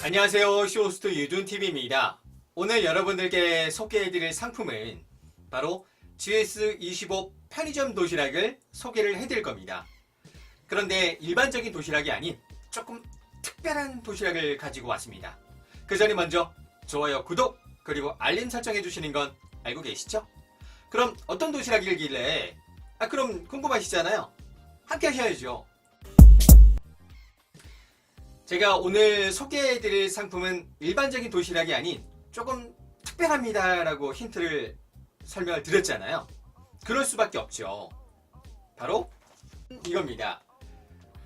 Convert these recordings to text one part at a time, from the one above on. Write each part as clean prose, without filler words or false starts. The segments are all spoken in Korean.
안녕하세요. 쇼호스트 유준TV입니다. 오늘 여러분들께 소개해드릴 상품은 바로 GS25 편의점 도시락을 소개를 해드릴 겁니다. 그런데 일반적인 도시락이 아닌 조금 특별한 도시락을 가지고 왔습니다. 그 전에 먼저 좋아요, 구독, 그리고 알림 설정해 주시는 건 알고 계시죠? 그럼 어떤 도시락이길래 그럼 궁금하시잖아요. 함께 하셔야죠. 제가 오늘 소개해드릴 상품은 일반적인 도시락이 아닌 조금 특별합니다 라고 힌트를 설명을 드렸잖아요. 그럴 수밖에 없죠. 바로 이겁니다.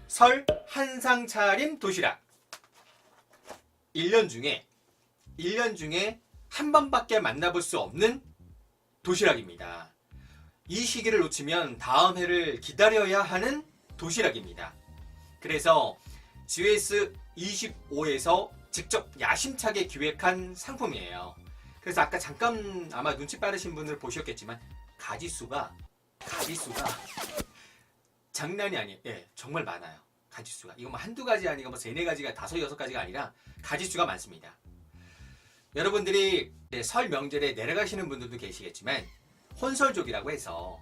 설 한상 차림 도시락. 1년 중에 한 번밖에 만나볼 수 없는 도시락입니다. 이 시기를 놓치면 다음 해를 기다려야 하는 도시락입니다. 그래서 GS25에서 직접 야심차게 기획한 상품이에요. 그래서 아까 잠깐 아마 눈치 빠르신 분들 보셨겠지만 가지수가 장난이 아니에요. 예, 정말 많아요. 가지수가. 이거 뭐 한두 가지 아니고 뭐 세네 가지가 다섯 여섯 가지가 아니라 가지수가 많습니다. 여러분들이 설 명절에 내려가시는 분들도 계시겠지만 혼설족이라고 해서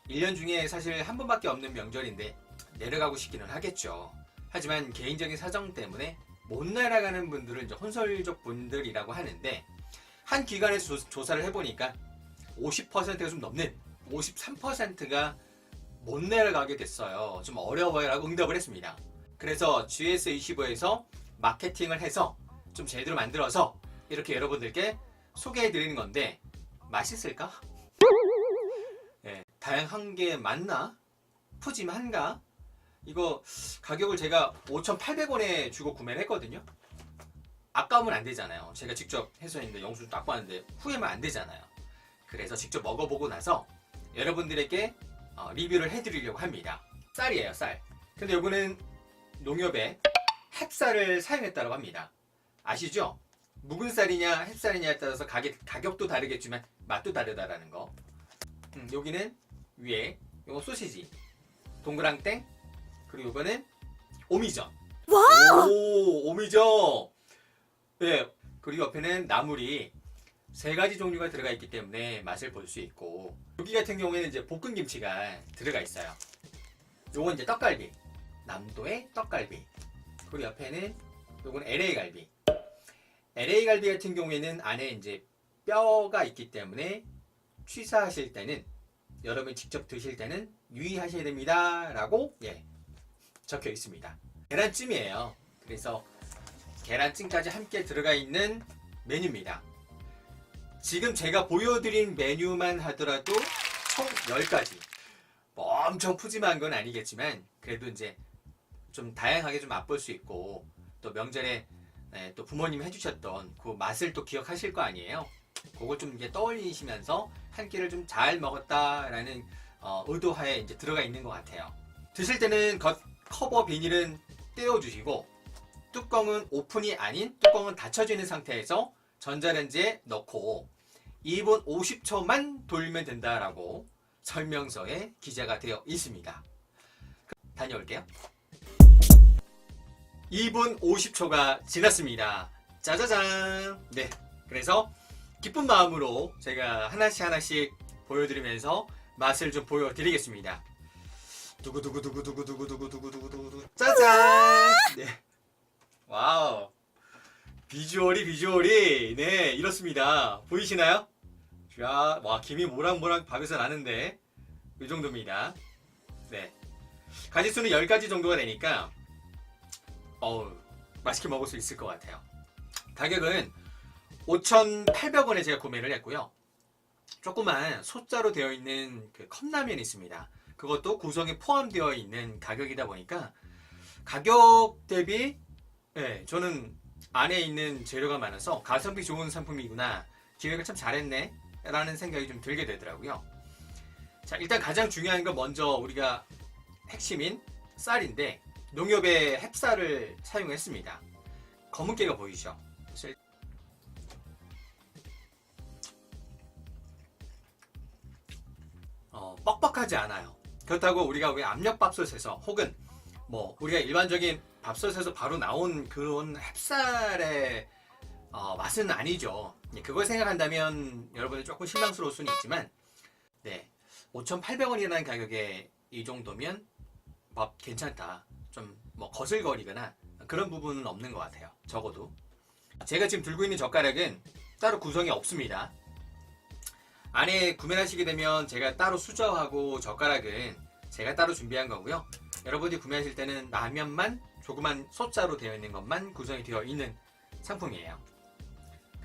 1년 중에 사실 한 번밖에 없는 명절인데 내려가고 싶기는 하겠죠. 하지만 개인적인 사정 때문에 못 날아가는 분들은 이제 혼설족 분들이라고 하는데, 한 기관에서 조사를 해보니까 50%가 좀 넘는 53%가 못 내려가게 됐어요. 좀 어려워요 라고 응답을 했습니다. 그래서 GS25에서 마케팅을 해서 좀 제대로 만들어서 이렇게 여러분들께 소개해 드리는 건데, 맛있을까? 네, 다양한 게 맞나? 푸짐한가? 이거 가격을 제가 5,800원에 주고 구매를 했거든요. 아까우면 안 되잖아요. 제가 직접 해서 했는데 영수증 딱 봤는데 후회면 안 되잖아요. 그래서 직접 먹어보고 나서 여러분들에게 리뷰를 해드리려고 합니다. 쌀이에요, 쌀. 근데 이거는 농협에 햅쌀을 사용했다고 합니다. 아시죠? 묵은 쌀이냐 햅쌀이냐에 따라서 가격도 다르겠지만 맛도 다르다라는 거. 여기는 위에 이거 소시지, 동그랑땡, 그리고 이거는 오미전. 오, 오미전. 네. 그리고 옆에는 나물이 세 가지 종류가 들어가 있기 때문에 맛을 볼 수 있고, 여기 같은 경우에는 이제 볶은 김치가 들어가 있어요. 요건 이제 떡갈비, 남도의 떡갈비. 그리고 옆에는 요건 LA 갈비. LA 갈비 같은 경우에는 안에 이제 뼈가 있기 때문에 취사하실 때는, 여러분 직접 드실 때는 유의하셔야 됩니다 라고 적혀 있습니다. 계란찜이에요. 그래서 계란찜까지 함께 들어가 있는 메뉴입니다. 지금 제가 보여드린 메뉴만 하더라도 총 10가지. 뭐 엄청 푸짐한 건 아니겠지만 그래도 이제 좀 다양하게 좀 맛볼 수 있고, 또 명절에 또 부모님 해주셨던 그 맛을 또 기억하실 거 아니에요. 그걸 좀 이제 떠올리시면서 한 끼를 좀 잘 먹었다라는 의도하에 이제 들어가 있는 것 같아요. 드실 때는 커버 비닐은 떼어주시고, 뚜껑은 오픈이 아닌 뚜껑은 닫혀져 있는 상태에서 전자레인지에 넣고 2분 50초만 돌리면 된다라고 설명서에 기재가 되어 있습니다. 다녀올게요. 2분 50초가 지났습니다. 짜자잔. 네, 그래서 기쁜 마음으로 제가 하나씩 보여드리면서 맛을 좀 보여드리겠습니다. 두구두구두구두구두구두구두구두구 짜잔. 네, 와우. 비주얼이 네 이렇습니다. 보이시나요? 자, 와, 김이 모락모락 밥에서 나는데 이 정도입니다. 네, 가지수는 10가지 정도가 되니까 맛있게 먹을 수 있을 것 같아요. 가격은 5,800원에 제가 구매를 했고요. 조그만 소자로 되어 있는 그 컵라면이 있습니다. 그것도 구성에 포함되어 있는 가격이다 보니까 가격 대비 저는 안에 있는 재료가 많아서 가성비 좋은 상품이구나, 기획을 참 잘했네 라는 생각이 좀 들게 되더라고요. 자, 일단 가장 중요한 건 먼저 우리가 핵심인 쌀인데, 농협의 햅쌀을 사용했습니다. 검은깨가 보이시죠? 뻑뻑하지 않아요. 그렇다고 우리가 왜 압력밥솥에서 혹은 뭐 우리가 일반적인 밥솥에서 바로 나온 그런 햅쌀의 맛은 아니죠. 그걸 생각한다면 여러분들 조금 실망스러울 수는 있지만, 네, 5,800원이라는 가격에 이 정도면 괜찮다. 좀 뭐 거슬거리거나 그런 부분은 없는 것 같아요. 적어도 제가 지금 들고 있는 젓가락은 따로 구성이 없습니다. 안에 구매하시게 되면 제가 따로 수저하고 젓가락은 제가 따로 준비한 거고요. 여러분이 구매하실 때는 라면만 조그만 소자로 되어 있는 것만 구성이 되어 있는 상품이에요.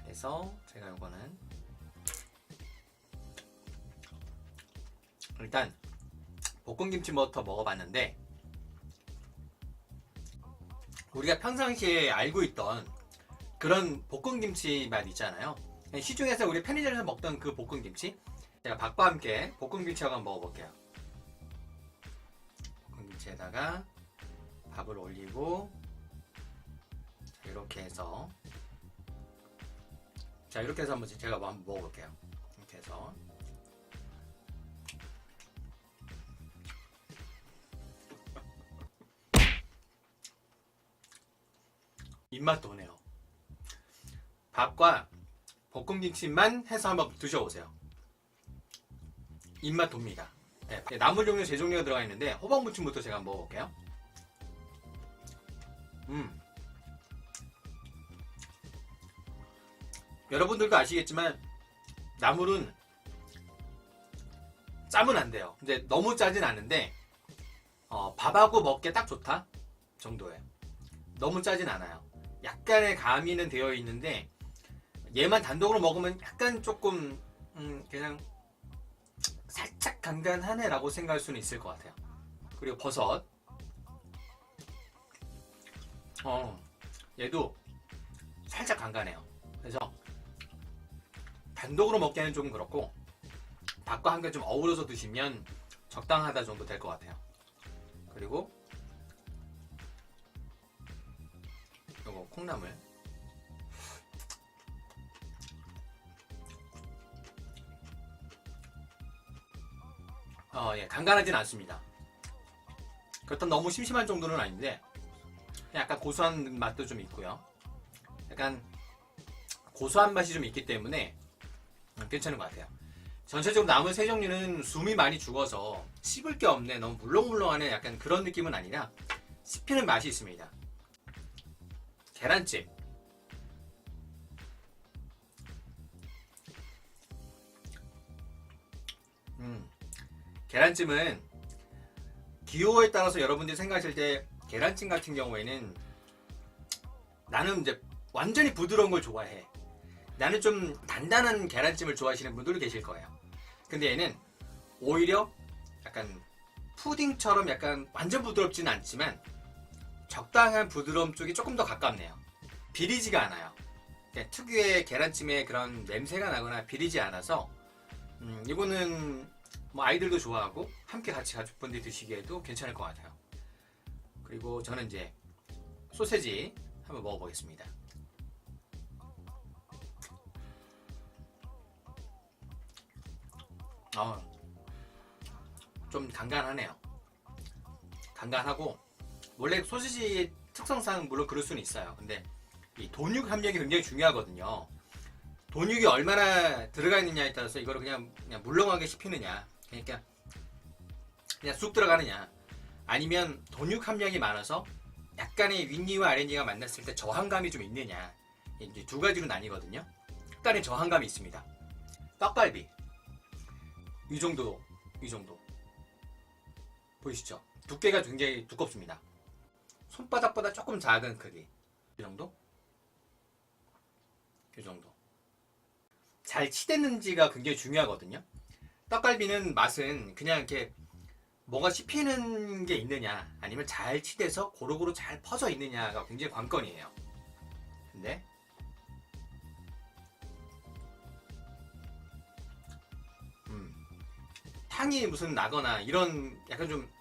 그래서 제가 이거는 일단 볶음김치부터 먹어봤는데, 우리가 평상시에 알고 있던 그런 볶음김치 맛 있잖아요. 시중에서 우리 편의점에서 먹던 그 볶음김치, 제가 밥과 함께 볶음김치하고 한번 먹어볼게요. 볶음김치에다가 밥을 올리고, 자, 이렇게 해서 한번 제가 한번 먹어볼게요. 이렇게 해서 입맛 도네요. 밥과 볶음김치만 해서 한번 드셔보세요. 입맛 돕니다. 네, 나물 종류 세 종류가 들어가 있는데 호박무침부터 제가 한번 먹어볼게요. 여러분들도 아시겠지만 나물은 짜면 안 돼요. 근데 너무 짜진 않은데 밥하고 먹기에 딱 좋다 정도예요. 너무 짜진 않아요. 약간의 가미는 되어 있는데 얘만 단독으로 먹으면 약간 조금 그냥 살짝 간간하네 라고 생각할 수는 있을 것 같아요. 그리고 버섯, 얘도 살짝 간간해요. 그래서 단독으로 먹기에는 조금 그렇고 밥과 함께 좀 어우러서 드시면 적당하다 정도 될 것 같아요. 그리고 요거 콩나물, 예, 간간하진 않습니다. 그렇다면 너무 심심한 정도는 아닌데 약간 고소한 맛도 좀 있고요. 약간 고소한 맛이 좀 있기 때문에 괜찮은 것 같아요. 전체적으로 나물 세 종류는 숨이 많이 죽어서 씹을 게 없네, 너무 물렁물렁하네, 약간 그런 느낌은 아니라 씹히는 맛이 있습니다. 계란찜, 계란찜은 기호에 따라서 여러분들이 생각하실 때 계란찜 같은 경우에는 나는 이제 완전히 부드러운 걸 좋아해. 나는 좀 단단한 계란찜을 좋아하시는 분들도 계실 거예요. 근데 얘는 오히려 약간 푸딩처럼 약간 완전 부드럽지는 않지만 적당한 부드러움 쪽이 조금 더 가깝네요. 비리지가 않아요. 특유의 계란찜의 그런 냄새가 나거나 비리지 않아서 이거는 뭐 아이들도 좋아하고 함께 같이 가족분들이 드시기에도 괜찮을 것 같아요. 그리고 저는 이제 소세지 한번 먹어보겠습니다. 좀 간간하네요. 간간하고 원래 소시지 특성상 물론 그럴 수는 있어요. 근데 이 돈육 함량이 굉장히 중요하거든요. 돈육이 얼마나 들어가 있느냐에 따라서 이거를 그냥 물렁하게 씹히느냐, 그러니까 그냥 쑥 들어가느냐, 아니면 돈육 함량이 많아서 약간의 윗니와 아랫니가 만났을 때 저항감이 좀 있느냐, 이제 두 가지로 나뉘거든요. 약간의 저항감이 있습니다. 떡갈비 이 정도 보이시죠? 두께가 굉장히 두껍습니다. 손바닥보다 조금 작은 크기, 이 정도? 잘 치댔는지가 굉장히 중요하거든요. 떡갈비는 맛은 그냥 이렇게 뭔가 씹히는 게 있느냐, 아니면 잘 치대서 고루고루 잘 퍼져 있느냐가 굉장히 관건이에요. 근데 향이 무슨 나거나 이런 약간 좀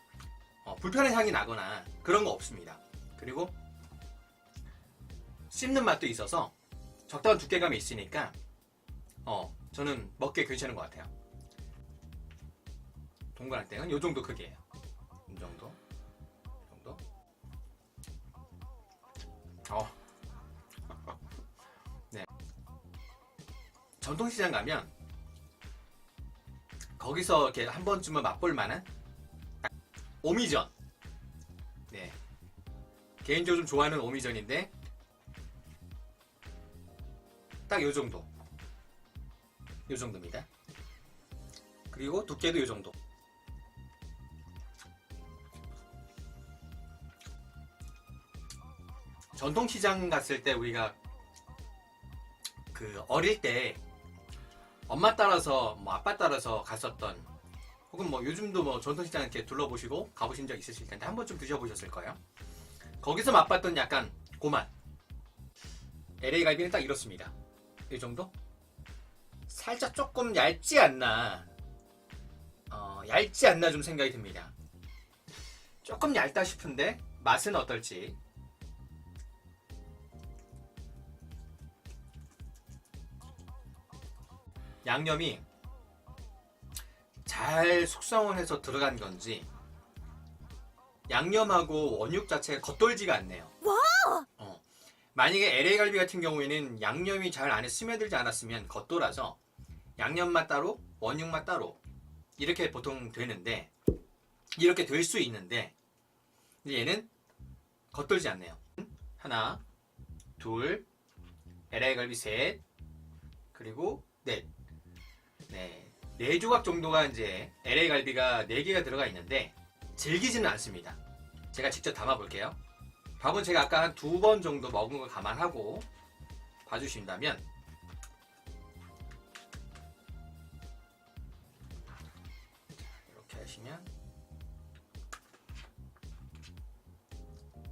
불편한 향이 나거나 그런 거 없습니다. 그리고 씹는 맛도 있어서 적당한 두께감이 있으니까 저는 먹기에 괜찮은 것 같아요. 동그랑땡은 이 정도 크기예요. 이 정도. 어. 네. 전통시장 가면 거기서 이렇게 한 번쯤은 맛볼 만한 오미전. 네. 개인적으로 좀 좋아하는 오미전인데 딱 요 정도. 요 정도입니다. 그리고 두께도 요 정도. 전통시장 갔을 때 우리가 그 어릴 때 엄마 따라서 뭐 아빠 따라서 갔었던, 혹은 뭐 요즘도 뭐 전통시장 이렇게 둘러보시고 가보신 적 있으실 텐데 한 번쯤 드셔보셨을 거예요. 거기서 맛봤던 약간 그 맛. LA 갈비는 딱 이렇습니다. 이 정도? 살짝 조금 얇지 않나, 얇지 않나 좀 생각이 듭니다. 조금 얇다 싶은데 맛은 어떨지. 양념이 잘 숙성을 해서 들어간 건지 양념하고 원육 자체가 겉돌지가 않네요. 만약에 LA 갈비 같은 경우에는 양념이 잘 안에 스며들지 않았으면 겉돌아서 양념 맛 따로 원육 맛 따로 이렇게 보통 되는데, 이렇게 될 수 있는데 얘는 겉돌지 않네요. 하나, 둘, LA 갈비 셋, 그리고 넷. 네 조각 정도가 이제 LA 갈비가 4개가 들어가 있는데 질기지는 않습니다. 제가 직접 담아 볼게요. 밥은 제가 아까 한 2번 정도 먹은 걸 감안하고 봐주신다면, 이렇게 하시면,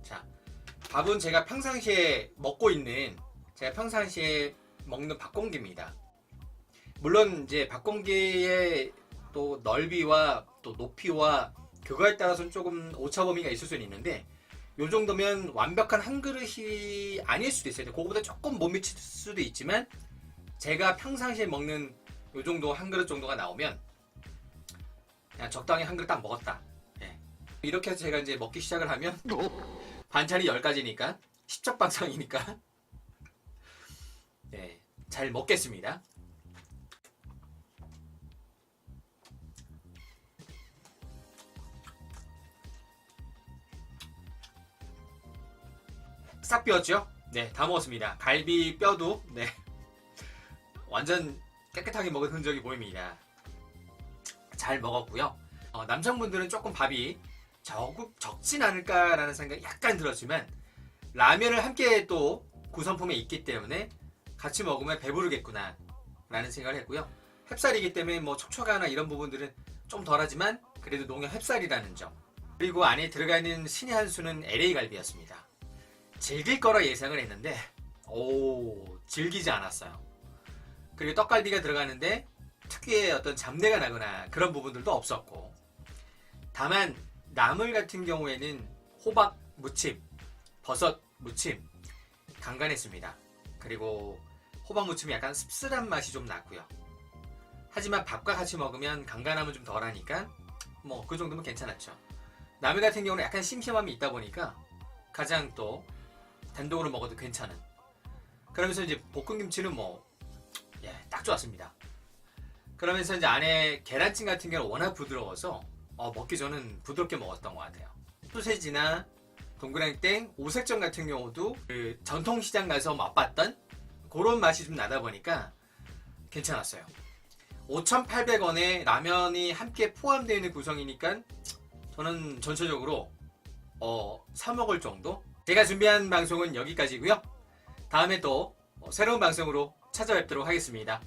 자, 밥은 제가 평상시에 먹는 밥공기입니다. 물론 이제 밥공기의 또 넓이와 또 높이와 그거에 따라서는 조금 오차 범위가 있을 수는 있는데, 요 정도면 완벽한 한 그릇이 아닐 수도 있어요. 그거보다 조금 못 미칠 수도 있지만 제가 평상시에 먹는 요 정도 한 그릇 정도가 나오면 그냥 적당히 한 그릇 딱 먹었다. 네. 이렇게 해서 제가 이제 먹기 시작을 하면 반찬이 10가지니까 10첩 방송이니까 네, 잘 먹겠습니다. 싹 비웠죠? 네, 다 먹었습니다. 갈비 뼈도 네, 완전 깨끗하게 먹은 흔적이 보입니다. 잘 먹었고요. 남성분들은 조금 밥이 적진 않을까라는 생각이 약간 들었지만 라면을 함께 또 구성품에 있기 때문에 같이 먹으면 배부르겠구나 라는 생각을 했고요. 햅쌀이기 때문에 뭐 촉촉하나 이런 부분들은 좀 덜하지만 그래도 농협 햅쌀이라는 점, 그리고 안에 들어가 있는 신의 한 수는 LA 갈비였습니다. 질길 거라 예상을 했는데 질기지 않았어요. 그리고 떡갈비가 들어가는데 특유의 어떤 잡내가 나거나 그런 부분들도 없었고, 다만 나물 같은 경우에는 호박 무침, 버섯 무침 간간했습니다. 그리고 호박 무침이 약간 씁쓸한 맛이 좀 났고요. 하지만 밥과 같이 먹으면 간간함은 좀 덜하니까 뭐 그 정도면 괜찮았죠. 나물 같은 경우는 약간 심심함이 있다 보니까 가장 또 단독으로 먹어도 괜찮은, 그러면서 이제 볶음김치는 딱 좋았습니다. 그러면서 이제 안에 계란찜 같은 경우는 워낙 부드러워서 먹기 전은 부드럽게 먹었던 것 같아요. 소세지나 동그랑땡, 오색전 같은 경우도 그 전통시장 가서 맛봤던 그런 맛이 좀 나다 보니까 괜찮았어요. 5,800원에 라면이 함께 포함되어 있는 구성이니까 저는 전체적으로 사 먹을 정도? 제가 준비한 방송은 여기까지고요. 다음에 또 새로운 방송으로 찾아뵙도록 하겠습니다.